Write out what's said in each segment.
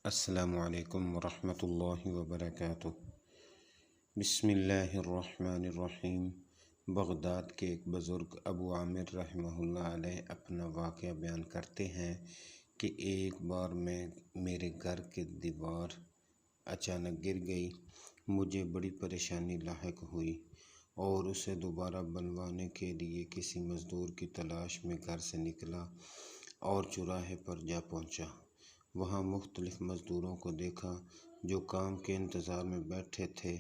السلام علیکم ورحمۃ اللہ وبرکاتہ۔ بسم اللہ الرحمن الرحیم۔ بغداد کے ایک بزرگ ابو عامر رحمہ اللہ علیہ اپنا واقعہ بیان کرتے ہیں کہ ایک بار میرے گھر کی دیوار اچانک گر گئی۔ مجھے بڑی پریشانی لاحق ہوئی اور اسے دوبارہ بنوانے کے لیے کسی مزدور کی تلاش میں گھر سے نکلا اور چوراہے پر جا پہنچا۔ وہاں مختلف مزدوروں کو دیکھا جو کام کے انتظار میں بیٹھے تھے۔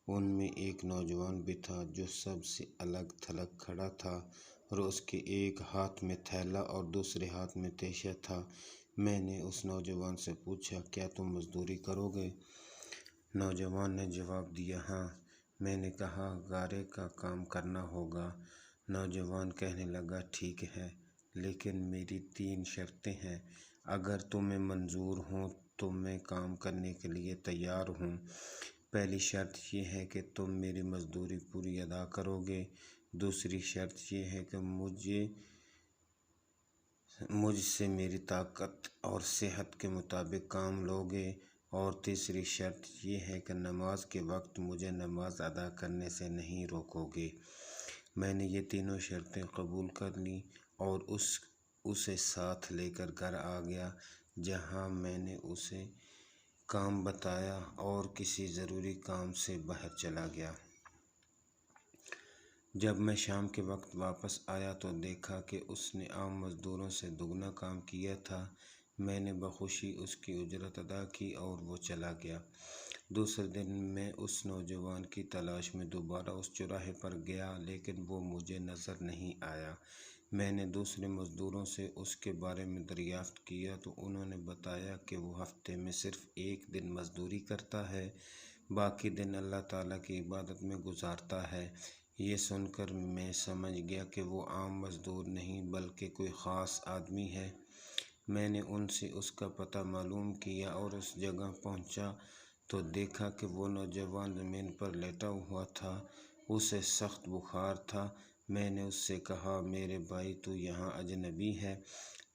ان میں ایک نوجوان بھی تھا جو سب سے الگ تھلگ کھڑا تھا اور اس کے ایک ہاتھ میں تھیلا اور دوسرے ہاتھ میں تیشہ تھا۔ میں نے اس نوجوان سے پوچھا، کیا تم مزدوری کرو گے؟ نوجوان نے جواب دیا، ہاں۔ میں نے کہا، گارے کا کام کرنا ہوگا۔ نوجوان کہنے لگا، ٹھیک ہے، لیکن میری 3 شرطیں ہیں۔ اگر تمہیں منظور ہوں تو میں کام کرنے کے لیے تیار ہوں۔ پہلی شرط یہ ہے کہ تم میری مزدوری پوری ادا کرو گے۔ دوسری شرط یہ ہے کہ مجھ سے میری طاقت اور صحت کے مطابق کام لو گے، اور تیسری شرط یہ ہے کہ نماز کے وقت مجھے نماز ادا کرنے سے نہیں روکو گے۔ میں نے یہ تینوں شرطیں قبول کر لیں اور اسے ساتھ لے کر گھر آ گیا، جہاں میں نے اسے کام بتایا اور کسی ضروری کام سے باہر چلا گیا۔ جب میں شام کے وقت واپس آیا تو دیکھا کہ اس نے عام مزدوروں سے دگنا کام کیا تھا۔ میں نے بخوشی اس کی اجرت ادا کی اور وہ چلا گیا۔ دوسرے دن میں اس نوجوان کی تلاش میں دوبارہ اس چوراہے پر گیا، لیکن وہ مجھے نظر نہیں آیا۔ میں نے دوسرے مزدوروں سے اس کے بارے میں دریافت کیا تو انہوں نے بتایا کہ وہ ہفتے میں صرف 1 دن مزدوری کرتا ہے، باقی دن اللہ تعالیٰ کی عبادت میں گزارتا ہے۔ یہ سن کر میں سمجھ گیا کہ وہ عام مزدور نہیں بلکہ کوئی خاص آدمی ہے۔ میں نے ان سے اس کا پتہ معلوم کیا اور اس جگہ پہنچا تو دیکھا کہ وہ نوجوان زمین پر لیٹا ہوا تھا۔ اسے سخت بخار تھا۔ میں نے اس سے کہا، میرے بھائی، تو یہاں اجنبی ہے،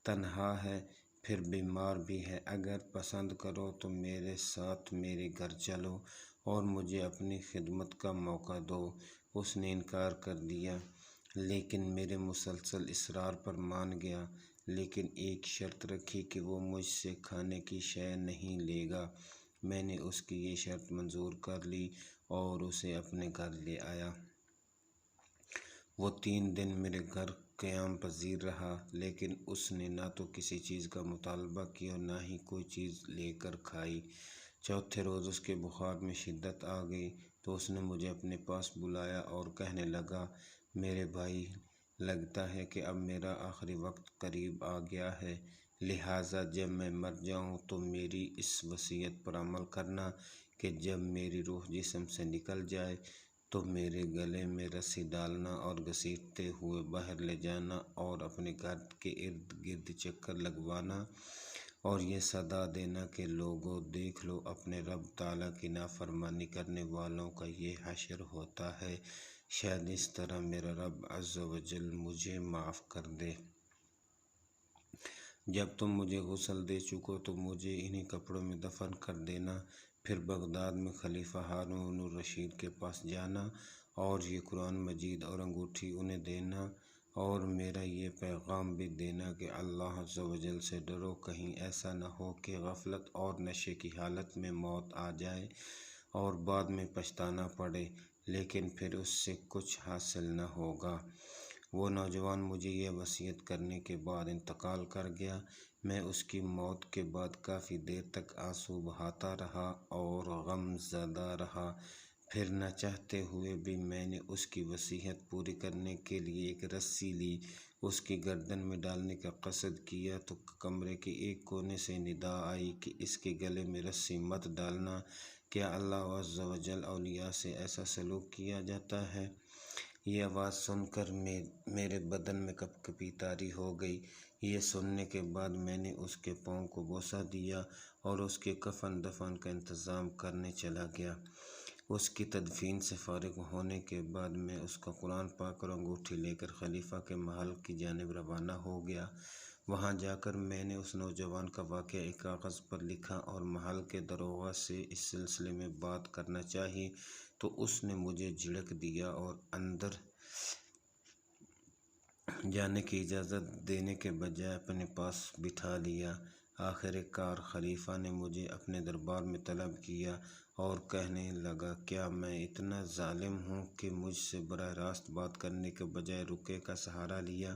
تنہا ہے، پھر بیمار بھی ہے۔ اگر پسند کرو تو میرے ساتھ میرے گھر چلو اور مجھے اپنی خدمت کا موقع دو۔ اس نے انکار کر دیا، لیکن میرے مسلسل اصرار پر مان گیا، لیکن ایک شرط رکھی کہ وہ مجھ سے کھانے کی شے نہیں لے گا۔ میں نے اس کی یہ شرط منظور کر لی اور اسے اپنے گھر لے آیا۔ وہ 3 دن میرے گھر قیام پذیر رہا، لیکن اس نے نہ تو کسی چیز کا مطالبہ کیا اور نہ ہی کوئی چیز لے کر کھائی۔ چوتھے روز اس کے بخار میں شدت آ گئی تو اس نے مجھے اپنے پاس بلایا اور کہنے لگا، میرے بھائی، لگتا ہے کہ اب میرا آخری وقت قریب آ گیا ہے، لہٰذا جب میں مر جاؤں تو میری اس وصیت پر عمل کرنا کہ جب میری روح جسم سے نکل جائے تو میرے گلے میں رسی ڈالنا اور گھسیٹتے ہوئے باہر لے جانا اور اپنے گھر کے ارد گرد چکر لگوانا اور یہ صدا دینا کہ لوگو، دیکھ لو، اپنے رب تعالیٰ کی نافرمانی کرنے والوں کا یہ حشر ہوتا ہے، شاید اس طرح میرا رب عز و جل مجھے معاف کر دے۔ جب تم مجھے غسل دے چکو تو مجھے انہی کپڑوں میں دفن کر دینا، پھر بغداد میں خلیفہ ہارون الرشید کے پاس جانا اور یہ قرآن مجید اور انگوٹھی انہیں دینا اور میرا یہ پیغام بھی دینا کہ اللہ عز و جل سے ڈرو، کہیں ایسا نہ ہو کہ غفلت اور نشے کی حالت میں موت آ جائے اور بعد میں پچھتانا پڑے، لیکن پھر اس سے کچھ حاصل نہ ہوگا۔ وہ نوجوان مجھے یہ وصیت کرنے کے بعد انتقال کر گیا۔ میں اس کی موت کے بعد کافی دیر تک آنسو بہاتا رہا اور غم زدہ رہا۔ پھر نہ چاہتے ہوئے بھی میں نے اس کی وصیت پوری کرنے کے لیے ایک رسی لی، اس کی گردن میں ڈالنے کا قصد کیا تو کمرے کے ایک کونے سے ندا آئی کہ اس کے گلے میں رسی مت ڈالنا، کیا اللہ عز و جل اولیاء سے ایسا سلوک کیا جاتا ہے؟ یہ آواز سن کر میرے بدن میں کپکپی طاری ہو گئی۔ یہ سننے کے بعد میں نے اس کے پاؤں کو بوسہ دیا اور اس کے کفن دفن کا انتظام کرنے چلا گیا۔ اس کی تدفین سے فارغ ہونے کے بعد میں اس کا قرآن پاک اور انگوٹھی لے کر خلیفہ کے محل کی جانب روانہ ہو گیا۔ وہاں جا کر میں نے اس نوجوان کا واقعہ ایک کاغذ پر لکھا اور محل کے داروغہ سے اس سلسلے میں بات کرنا چاہی تو اس نے مجھے جھڑک دیا اور اندر جانے کی اجازت دینے کے بجائے اپنے پاس بٹھا لیا۔ آخر کار خلیفہ نے مجھے اپنے دربار میں طلب کیا اور کہنے لگا، کیا میں اتنا ظالم ہوں کہ مجھ سے براہ راست بات کرنے کے بجائے رقیے کا سہارا لیا؟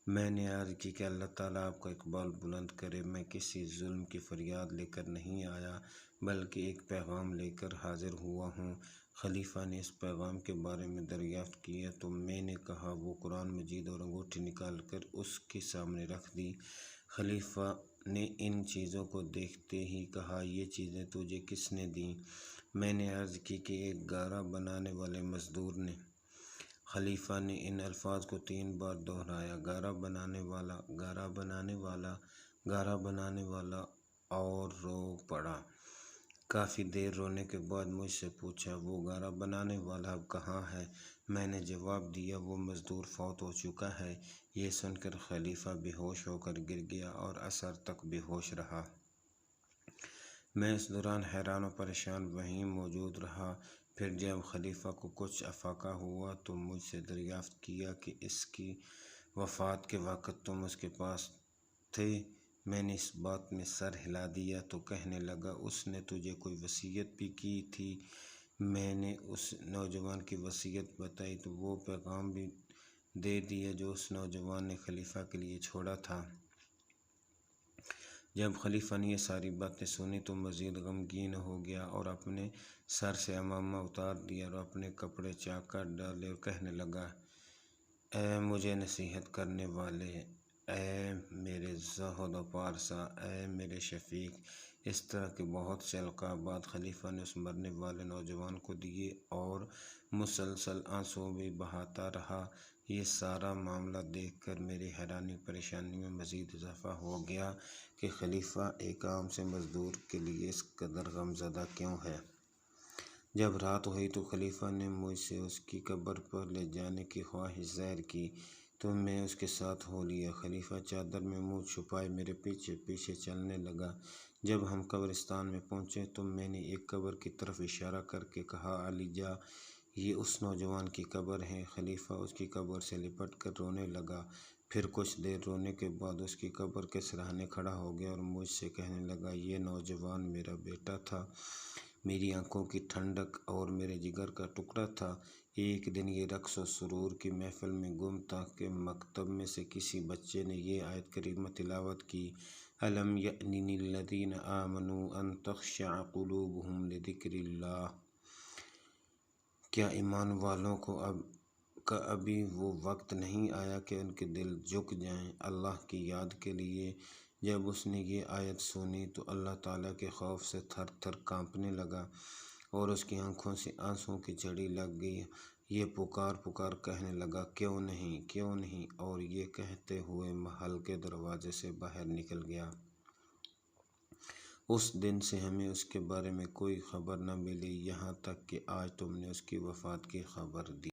میں نے عرض کی کہ اللہ تعالیٰ آپ کا اقبال بلند کرے، میں کسی ظلم کی فریاد لے کر نہیں آیا بلکہ ایک پیغام لے کر حاضر ہوا ہوں۔ خلیفہ نے اس پیغام کے بارے میں دریافت کیا تو میں نے کہا۔ وہ قرآن مجید اور انگوٹھی نکال کر اس کے سامنے رکھ دی۔ خلیفہ نے ان چیزوں کو دیکھتے ہی کہا، یہ چیزیں تجھے کس نے دیں؟ میں نے عرض کی کہ ایک گارا بنانے والے مزدور نے۔ خلیفہ نے ان الفاظ کو 3 بار دہرایا، گارا بنانے والا، گارا بنانے والا، گارا بنانے والا، اور رو پڑا۔ کافی دیر رونے کے بعد مجھ سے پوچھا، وہ گارا بنانے والا اب کہاں ہے؟ میں نے جواب دیا، وہ مزدور فوت ہو چکا ہے۔ یہ سن کر خلیفہ بے ہوش ہو کر گر گیا اور عصر تک بے ہوش رہا۔ میں اس دوران حیران و پریشان وہیں موجود رہا۔ پھر جب خلیفہ کو کچھ افاقہ ہوا تو مجھ سے دریافت کیا کہ اس کی وفات کے وقت تم اس کے پاس تھے؟ میں نے اس بات میں سر ہلا دیا تو کہنے لگا، اس نے تجھے کوئی وصیت بھی کی تھی؟ میں نے اس نوجوان کی وصیت بتائی تو وہ پیغام بھی دے دیا جو اس نوجوان نے خلیفہ کے لیے چھوڑا تھا۔ جب خلیفہ نے یہ ساری باتیں سنی تو مزید غمگین ہو گیا اور اپنے سر سے عمامہ اتار دیا اور اپنے کپڑے چاک کر ڈالے اور کہنے لگا، اے مجھے نصیحت کرنے والے، اے میرے زہد و پارسا، اے میرے شفیق۔ اس طرح کے بہت سے القابات خلیفہ نے اس مرنے والے نوجوان کو دیے اور مسلسل آنسو بھی بہاتا رہا۔ یہ سارا معاملہ دیکھ کر میری حیرانی پریشانی میں مزید اضافہ ہو گیا کہ خلیفہ ایک عام سے مزدور کے لیے اس قدر غمزدہ کیوں ہے؟ جب رات ہوئی تو خلیفہ نے مجھ سے اس کی قبر پر لے جانے کی خواہش ظاہر کی تو میں اس کے ساتھ ہو لیا۔ خلیفہ چادر میں منہ چھپائے میرے پیچھے پیچھے چلنے لگا۔ جب ہم قبرستان میں پہنچے تو میں نے ایک قبر کی طرف اشارہ کر کے کہا، علی جا، یہ اس نوجوان کی قبر ہے۔ خلیفہ اس کی قبر سے لپٹ کر رونے لگا۔ پھر کچھ دیر رونے کے بعد اس کی قبر کے سراہنے کھڑا ہو گیا اور مجھ سے کہنے لگا، یہ نوجوان میرا بیٹا تھا، میری آنکھوں کی ٹھنڈک اور میرے جگر کا ٹکڑا تھا۔ ایک دن یہ رقص و سرور کی محفل میں گم تھا کہ مکتب میں سے کسی بچے نے یہ آیت کریمہ تلاوت کی، أَلَمْ يَأْنِ لِلَّذِينَ آمَنُوا أَن تَخْشَعَ قُلُوبُهُمْ لِذِكْرِ اللَّهِ۔ کیا ایمان والوں کو ابھی وہ وقت نہیں آیا کہ ان کے دل جھک جائیں اللہ کی یاد کے لیے؟ جب اس نے یہ آیت سنی تو اللہ تعالیٰ کے خوف سے تھر تھر کانپنے لگا اور اس کی آنکھوں سے آنسوؤں کی جھڑی لگ گئی۔ یہ پکار پکار کہنے لگا، کیوں نہیں، کیوں نہیں، اور یہ کہتے ہوئے محل کے دروازے سے باہر نکل گیا۔ اس دن سے ہمیں اس کے بارے میں کوئی خبر نہ ملی، یہاں تک کہ آج تم نے اس کی وفات کی خبر دی۔